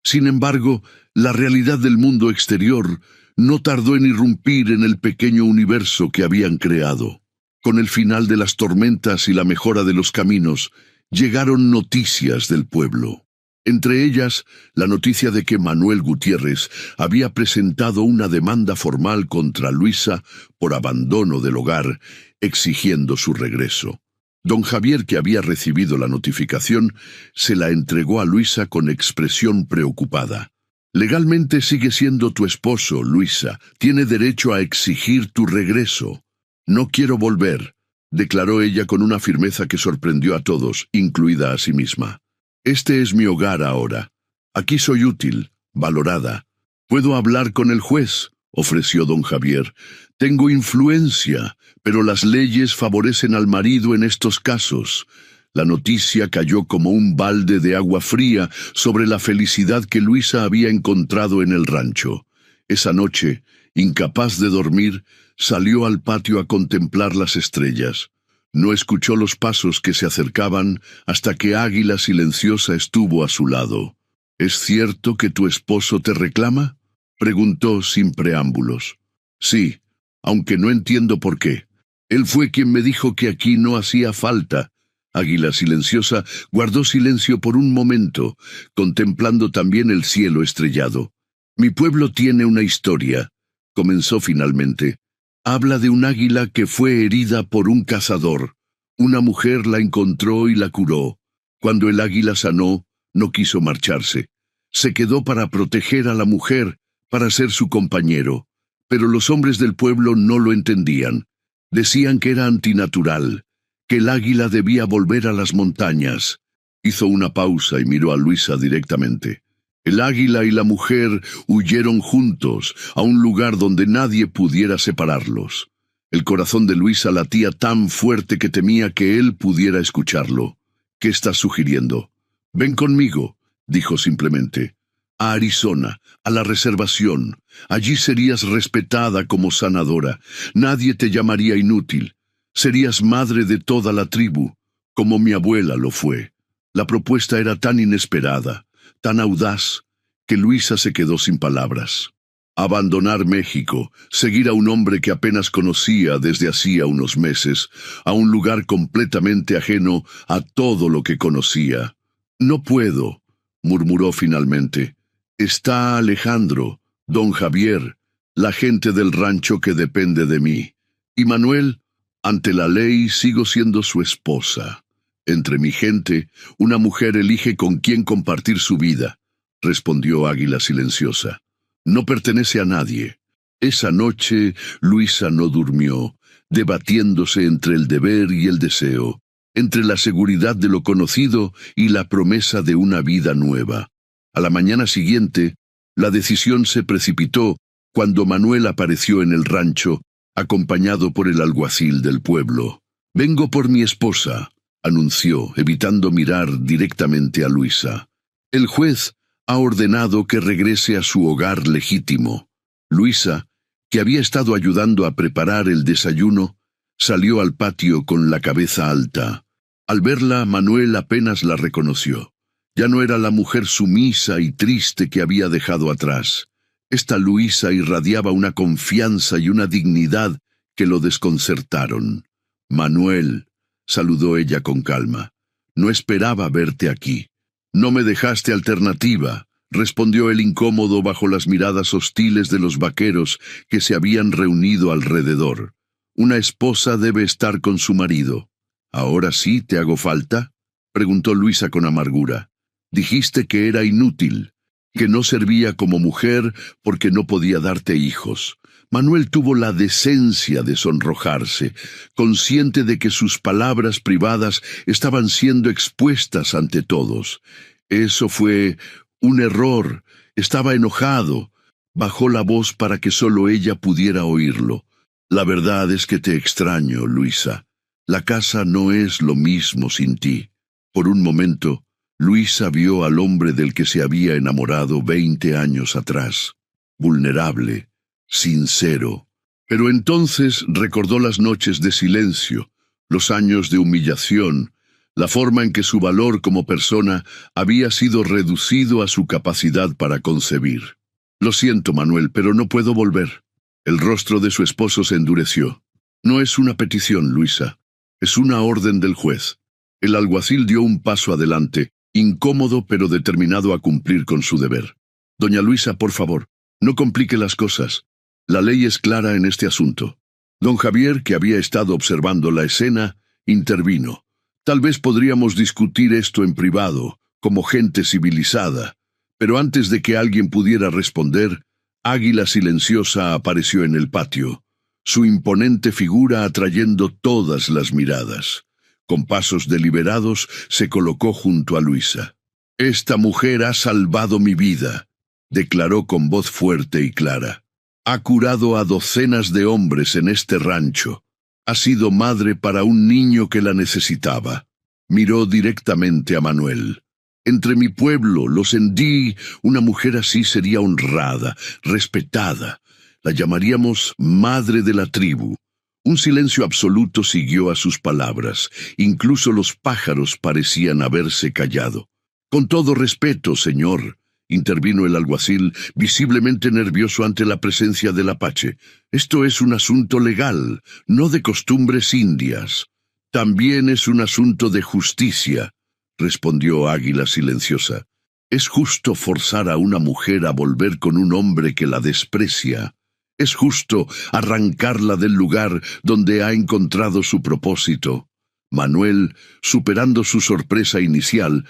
Sin embargo, la realidad del mundo exterior no tardó en irrumpir en el pequeño universo que habían creado. Con el final de las tormentas y la mejora de los caminos, llegaron noticias del pueblo. Entre ellas, la noticia de que Manuel Gutiérrez había presentado una demanda formal contra Luisa por abandono del hogar, exigiendo su regreso. Don Javier, que había recibido la notificación, se la entregó a Luisa con expresión preocupada. «Legalmente sigue siendo tu esposo, Luisa. Tiene derecho a exigir tu regreso». «No quiero volver», declaró ella con una firmeza que sorprendió a todos, incluida a sí misma. «Este es mi hogar ahora. Aquí soy útil, valorada. Puedo hablar con el juez», ofreció don Javier. «Tengo influencia, pero las leyes favorecen al marido en estos casos». La noticia cayó como un balde de agua fría sobre la felicidad que Luisa había encontrado en el rancho. Esa noche, incapaz de dormir, salió al patio a contemplar las estrellas. No escuchó los pasos que se acercaban hasta que Águila Silenciosa estuvo a su lado. «¿Es cierto que tu esposo te reclama?», preguntó sin preámbulos. «Sí, aunque no entiendo por qué. Él fue quien me dijo que aquí no hacía falta». Águila Silenciosa guardó silencio por un momento, contemplando también el cielo estrellado. «Mi pueblo tiene una historia», comenzó finalmente. «Habla de un águila que fue herida por un cazador. Una mujer la encontró y la curó. Cuando el águila sanó, no quiso marcharse. Se quedó para proteger a la mujer, para ser su compañero. Pero los hombres del pueblo no lo entendían. Decían que era antinatural, que el águila debía volver a las montañas». Hizo una pausa y miró a Luisa directamente. «El águila y la mujer huyeron juntos a un lugar donde nadie pudiera separarlos». El corazón de Luisa latía tan fuerte que temía que él pudiera escucharlo. «¿Qué estás sugiriendo?» «Ven conmigo», dijo simplemente. «A Arizona, a la reservación. Allí serías respetada como sanadora. Nadie te llamaría inútil. Serías madre de toda la tribu, como mi abuela lo fue». La propuesta era tan inesperada, tan audaz, que Luisa se quedó sin palabras. Abandonar México, seguir a un hombre que apenas conocía desde hacía unos meses, a un lugar completamente ajeno a todo lo que conocía. «No puedo», murmuró finalmente. «Está Alejandro, don Javier, la gente del rancho que depende de mí. Y Manuel, ante la ley sigo siendo su esposa. Entre mi gente, una mujer elige con quién compartir su vida», respondió Águila Silenciosa. «No pertenece a nadie». Esa noche, Luisa no durmió, debatiéndose entre el deber y el deseo, entre la seguridad de lo conocido y la promesa de una vida nueva. A la mañana siguiente, la decisión se precipitó cuando Manuel apareció en el rancho, acompañado por el alguacil del pueblo. «Vengo por mi esposa», anunció, evitando mirar directamente a Luisa. «El juez ha ordenado que regrese a su hogar legítimo». Luisa, que había estado ayudando a preparar el desayuno, salió al patio con la cabeza alta. Al verla, Manuel apenas la reconoció. Ya no era la mujer sumisa y triste que había dejado atrás. Esta Luisa irradiaba una confianza y una dignidad que lo desconcertaron. «Manuel», saludó ella con calma, «no esperaba verte aquí». «No me dejaste alternativa», respondió el incómodo bajo las miradas hostiles de los vaqueros que se habían reunido alrededor. «Una esposa debe estar con su marido». «¿Ahora sí te hago falta?», preguntó Luisa con amargura. «Dijiste que era inútil, que no servía como mujer porque no podía darte hijos». Manuel tuvo la decencia de sonrojarse, consciente de que sus palabras privadas estaban siendo expuestas ante todos. «Eso fue un error. Estaba enojado». Bajó la voz para que solo ella pudiera oírlo. «La verdad es que te extraño, Luisa. La casa no es lo mismo sin ti». Por un momento, Luisa vio al hombre del que se había enamorado 20 años atrás, vulnerable, sincero. Pero entonces recordó las noches de silencio, los años de humillación, la forma en que su valor como persona había sido reducido a su capacidad para concebir. «Lo siento, Manuel, pero no puedo volver». El rostro de su esposo se endureció. «No es una petición, Luisa. Es una orden del juez». El alguacil dio un paso adelante, incómodo pero determinado a cumplir con su deber. «Doña Luisa, por favor, no complique las cosas. La ley es clara en este asunto». Don Javier, que había estado observando la escena, intervino. «Tal vez podríamos discutir esto en privado, como gente civilizada». Pero antes de que alguien pudiera responder, Águila Silenciosa apareció en el patio, su imponente figura atrayendo todas las miradas. Con pasos deliberados se colocó junto a Luisa. «Esta mujer ha salvado mi vida», declaró con voz fuerte y clara. «Ha curado a docenas de hombres en este rancho. Ha sido madre para un niño que la necesitaba». Miró directamente a Manuel. «Entre mi pueblo, los Endí, una mujer así sería honrada, respetada. La llamaríamos madre de la tribu». Un silencio absoluto siguió a sus palabras. Incluso los pájaros parecían haberse callado. «Con todo respeto, señor», intervino el alguacil, visiblemente nervioso ante la presencia del apache. «Esto es un asunto legal, no de costumbres indias. También es un asunto de justicia», respondió Águila Silenciosa. «Es justo forzar a una mujer a volver con un hombre que la desprecia. Es justo arrancarla del lugar donde ha encontrado su propósito». Manuel, superando su sorpresa inicial,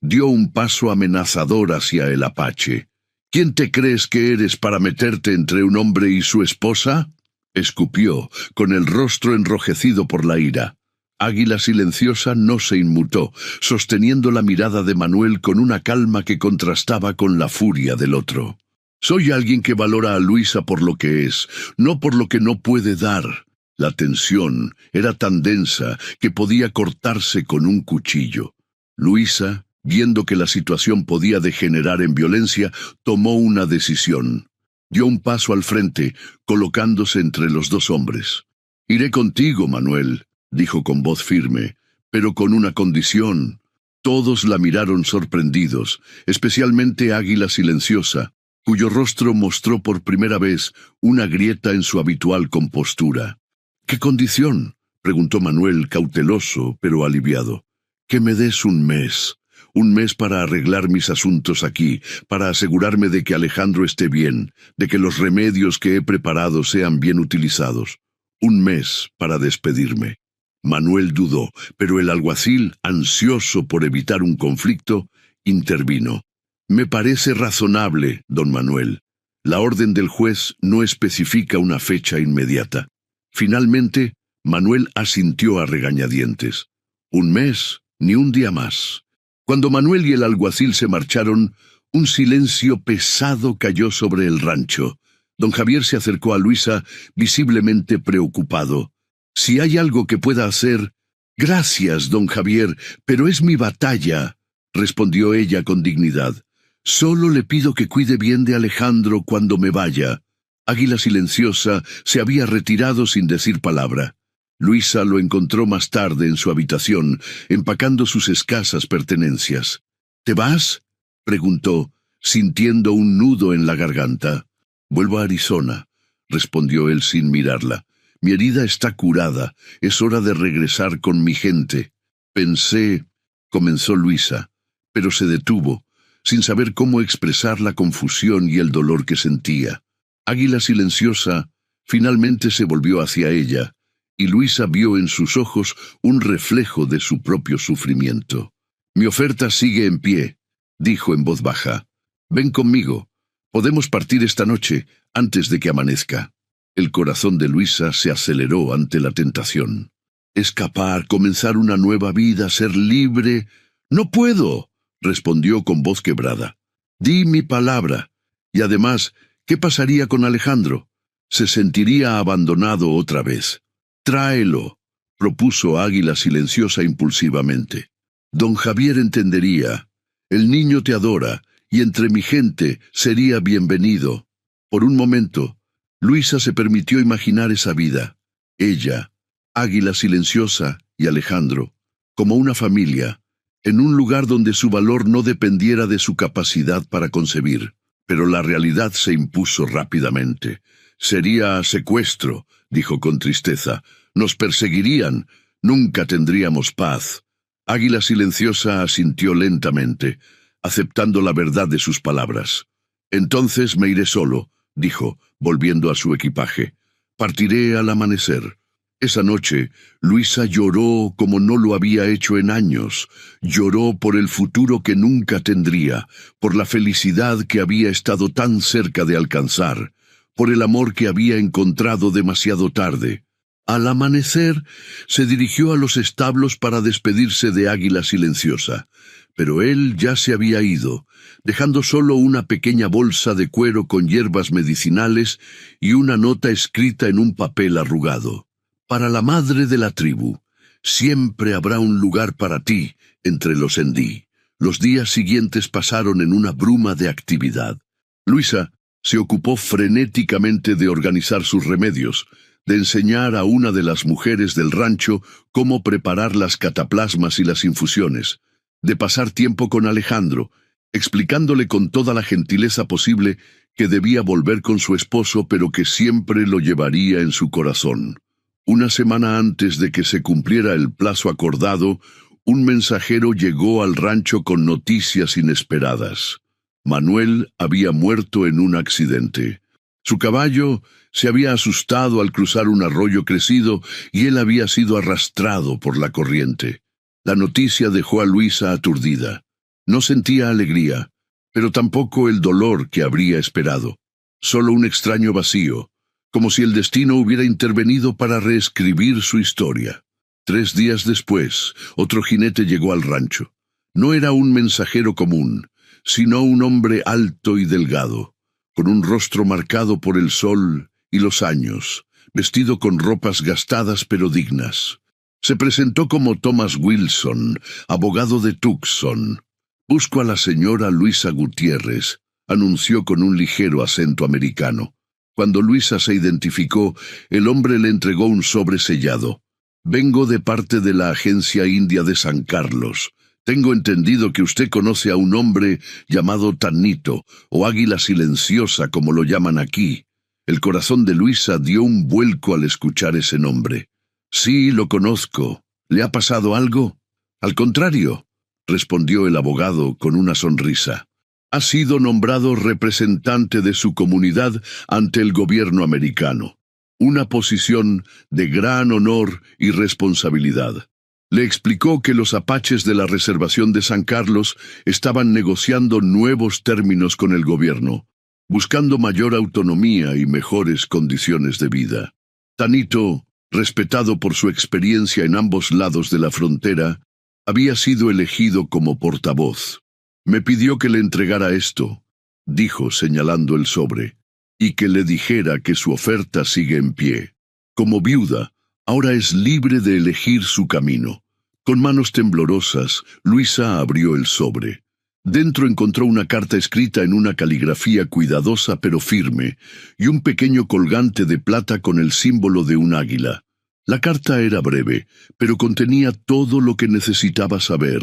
dio un paso amenazador hacia el apache. «¿Quién te crees que eres para meterte entre un hombre y su esposa?», escupió, con el rostro enrojecido por la ira. Águila Silenciosa no se inmutó, sosteniendo la mirada de Manuel con una calma que contrastaba con la furia del otro. «Soy alguien que valora a Luisa por lo que es, no por lo que no puede dar». La tensión era tan densa que podía cortarse con un cuchillo. Luisa, viendo que la situación podía degenerar en violencia, tomó una decisión. Dio un paso al frente, colocándose entre los dos hombres. «Iré contigo, Manuel», dijo con voz firme, «pero con una condición». Todos la miraron sorprendidos, especialmente Águila Silenciosa, cuyo rostro mostró por primera vez una grieta en su habitual compostura. «¿Qué condición?», preguntó Manuel, cauteloso pero aliviado. «Que me des un mes para arreglar mis asuntos aquí, para asegurarme de que Alejandro esté bien, de que los remedios que he preparado sean bien utilizados. Un mes para despedirme». Manuel dudó, pero el alguacil, ansioso por evitar un conflicto, intervino. «Me parece razonable, don Manuel. La orden del juez no especifica una fecha inmediata». Finalmente, Manuel asintió a regañadientes. «Un mes, ni un día más». Cuando Manuel y el alguacil se marcharon, un silencio pesado cayó sobre el rancho. Don Javier se acercó a Luisa, visiblemente preocupado. «Si hay algo que pueda hacer...». «Gracias, don Javier, pero es mi batalla», respondió ella con dignidad. «Solo le pido que cuide bien de Alejandro cuando me vaya». Águila Silenciosa se había retirado sin decir palabra. Luisa lo encontró más tarde en su habitación, empacando sus escasas pertenencias. «¿Te vas?», preguntó, sintiendo un nudo en la garganta. «Vuelvo a Arizona», respondió él sin mirarla. «Mi herida está curada, es hora de regresar con mi gente». «Pensé», comenzó Luisa, pero se detuvo, sin saber cómo expresar la confusión y el dolor que sentía. Águila Silenciosa finalmente se volvió hacia ella, y Luisa vio en sus ojos un reflejo de su propio sufrimiento. «Mi oferta sigue en pie», dijo en voz baja. «Ven conmigo. Podemos partir esta noche, antes de que amanezca». El corazón de Luisa se aceleró ante la tentación. «Escapar, comenzar una nueva vida, ser libre...». «No puedo», respondió con voz quebrada. «Di mi palabra. Y además, ¿qué pasaría con Alejandro? Se sentiría abandonado otra vez». «Tráelo», propuso Águila Silenciosa impulsivamente. «Don Javier entendería», El niño te adora, y entre mi gente sería bienvenido. Por un momento, Luisa se permitió imaginar esa vida. Ella, Águila Silenciosa y Alejandro, como una familia, en un lugar donde su valor no dependiera de su capacidad para concebir. Pero la realidad se impuso rápidamente. Sería secuestro, dijo con tristeza. Nos perseguirían. Nunca tendríamos paz. Águila Silenciosa asintió lentamente, aceptando la verdad de sus palabras. Entonces me iré solo, dijo, volviendo a su equipaje. Partiré al amanecer. Esa noche, Luisa lloró como no lo había hecho en años. Lloró por el futuro que nunca tendría, por la felicidad que había estado tan cerca de alcanzar, por el amor que había encontrado demasiado tarde. Al amanecer, se dirigió a los establos para despedirse de Águila Silenciosa, pero él ya se había ido, dejando solo una pequeña bolsa de cuero con hierbas medicinales y una nota escrita en un papel arrugado. Para la madre de la tribu, siempre habrá un lugar para ti entre los Endí. Los días siguientes pasaron en una bruma de actividad. Luisa se ocupó frenéticamente de organizar sus remedios, de enseñar a una de las mujeres del rancho cómo preparar las cataplasmas y las infusiones, de pasar tiempo con Alejandro, explicándole con toda la gentileza posible que debía volver con su esposo, pero que siempre lo llevaría en su corazón. Una semana antes de que se cumpliera el plazo acordado, un mensajero llegó al rancho con noticias inesperadas. Manuel había muerto en un accidente. Su caballo se había asustado al cruzar un arroyo crecido y él había sido arrastrado por la corriente. La noticia dejó a Luisa aturdida. No sentía alegría, pero tampoco el dolor que habría esperado. Solo un extraño vacío, como si el destino hubiera intervenido para reescribir su historia. 3 días después, otro jinete llegó al rancho. No era un mensajero común, sino un hombre alto y delgado, con un rostro marcado por el sol y los años, vestido con ropas gastadas pero dignas. Se presentó como Thomas Wilson, abogado de Tucson. «Busco a la señora Luisa Gutiérrez», anunció con un ligero acento americano. Cuando Luisa se identificó, el hombre le entregó un sobre sellado. «Vengo de parte de la Agencia India de San Carlos. Tengo entendido que usted conoce a un hombre llamado Tanito, o Águila Silenciosa, como lo llaman aquí». El corazón de Luisa dio un vuelco al escuchar ese nombre. «Sí, lo conozco. ¿Le ha pasado algo?» «Al contrario», respondió el abogado con una sonrisa. «Ha sido nombrado representante de su comunidad ante el gobierno americano. Una posición de gran honor y responsabilidad». Le explicó que los apaches de la reservación de San Carlos estaban negociando nuevos términos con el gobierno, buscando mayor autonomía y mejores condiciones de vida. Tanito, respetado por su experiencia en ambos lados de la frontera, había sido elegido como portavoz. «Me pidió que le entregara esto», dijo señalando el sobre, «y que le dijera que su oferta sigue en pie. Como viuda, ahora es libre de elegir su camino». Con manos temblorosas, Luisa abrió el sobre. Dentro encontró una carta escrita en una caligrafía cuidadosa pero firme, y un pequeño colgante de plata con el símbolo de un águila. La carta era breve, pero contenía todo lo que necesitaba saber.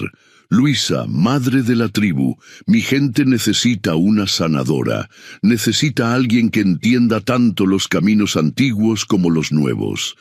«Luisa, madre de la tribu, mi gente necesita una sanadora. Necesita a alguien que entienda tanto los caminos antiguos como los nuevos.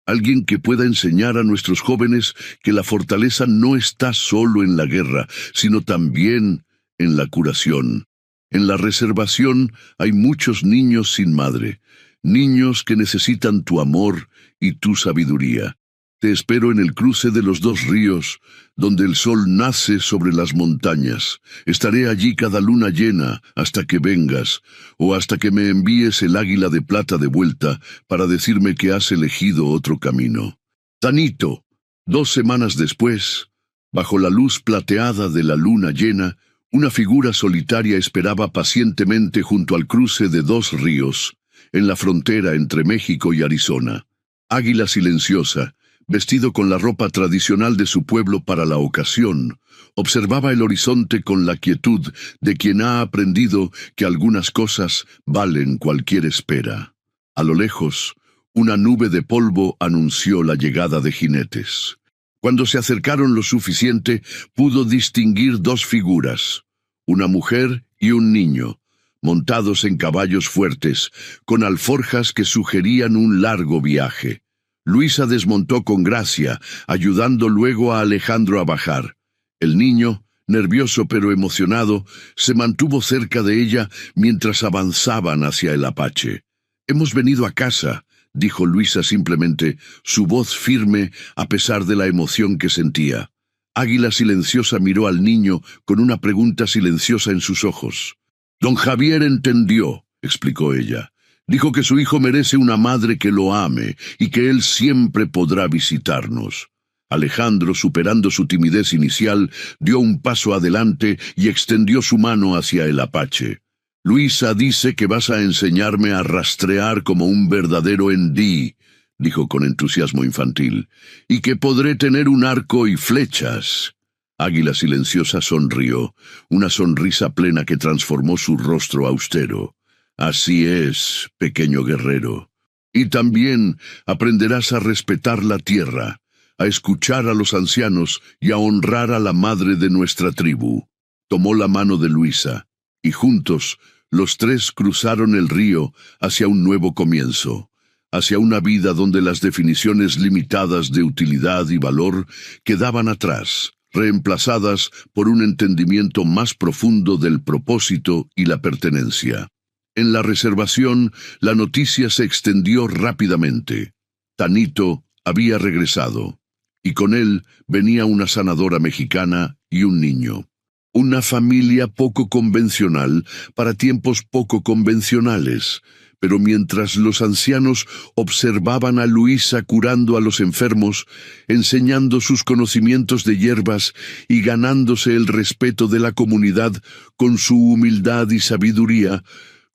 Alguien que pueda enseñar a nuestros jóvenes que la fortaleza no está solo en la guerra, sino también en la curación. En la reservación hay muchos niños sin madre, niños que necesitan tu amor y tu sabiduría. Te espero en el cruce de los 2 ríos, donde el sol nace sobre las montañas. Estaré allí cada luna llena hasta que vengas, o hasta que me envíes el águila de plata de vuelta para decirme que has elegido otro camino. Tanito». 2 semanas después, bajo la luz plateada de la luna llena, una figura solitaria esperaba pacientemente junto al cruce de 2 ríos, en la frontera entre México y Arizona. Águila Silenciosa, vestido con la ropa tradicional de su pueblo para la ocasión, observaba el horizonte con la quietud de quien ha aprendido que algunas cosas valen cualquier espera. A lo lejos, una nube de polvo anunció la llegada de jinetes. Cuando se acercaron lo suficiente, pudo distinguir dos figuras, una mujer y un niño, montados en caballos fuertes, con alforjas que sugerían un largo viaje. Luisa desmontó con gracia, ayudando luego a Alejandro a bajar. El niño, nervioso pero emocionado, se mantuvo cerca de ella mientras avanzaban hacia el Apache. «Hemos venido a casa», dijo Luisa simplemente, su voz firme a pesar de la emoción que sentía. Águila Silenciosa miró al niño con una pregunta silenciosa en sus ojos. «Don Javier entendió», explicó ella. «Dijo que su hijo merece una madre que lo ame y que él siempre podrá visitarnos». Alejandro, superando su timidez inicial, dio un paso adelante y extendió su mano hacia el Apache. «Luisa dice que vas a enseñarme a rastrear como un verdadero Ndí», dijo con entusiasmo infantil, «y que podré tener un arco y flechas». Águila Silenciosa sonrió, una sonrisa plena que transformó su rostro austero. «Así es, pequeño guerrero. Y también aprenderás a respetar la tierra, a escuchar a los ancianos y a honrar a la madre de nuestra tribu». Tomó la mano de Luisa, y juntos los tres cruzaron el río hacia un nuevo comienzo, hacia una vida donde las definiciones limitadas de utilidad y valor quedaban atrás, reemplazadas por un entendimiento más profundo del propósito y la pertenencia. En la reservación, la noticia se extendió rápidamente. Tanito había regresado, y con él venía una sanadora mexicana y un niño. Una familia poco convencional para tiempos poco convencionales, pero mientras los ancianos observaban a Luisa curando a los enfermos, enseñando sus conocimientos de hierbas y ganándose el respeto de la comunidad con su humildad y sabiduría,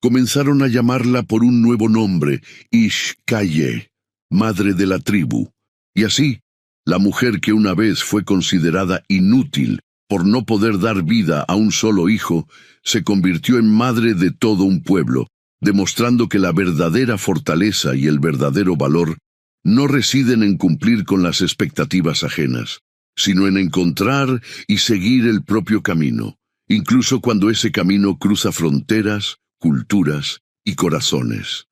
comenzaron a llamarla por un nuevo nombre, Ixcaye, madre de la tribu. Y así, la mujer que una vez fue considerada inútil por no poder dar vida a un solo hijo, se convirtió en madre de todo un pueblo, demostrando que la verdadera fortaleza y el verdadero valor no residen en cumplir con las expectativas ajenas, sino en encontrar y seguir el propio camino, incluso cuando ese camino cruza fronteras, culturas y corazones.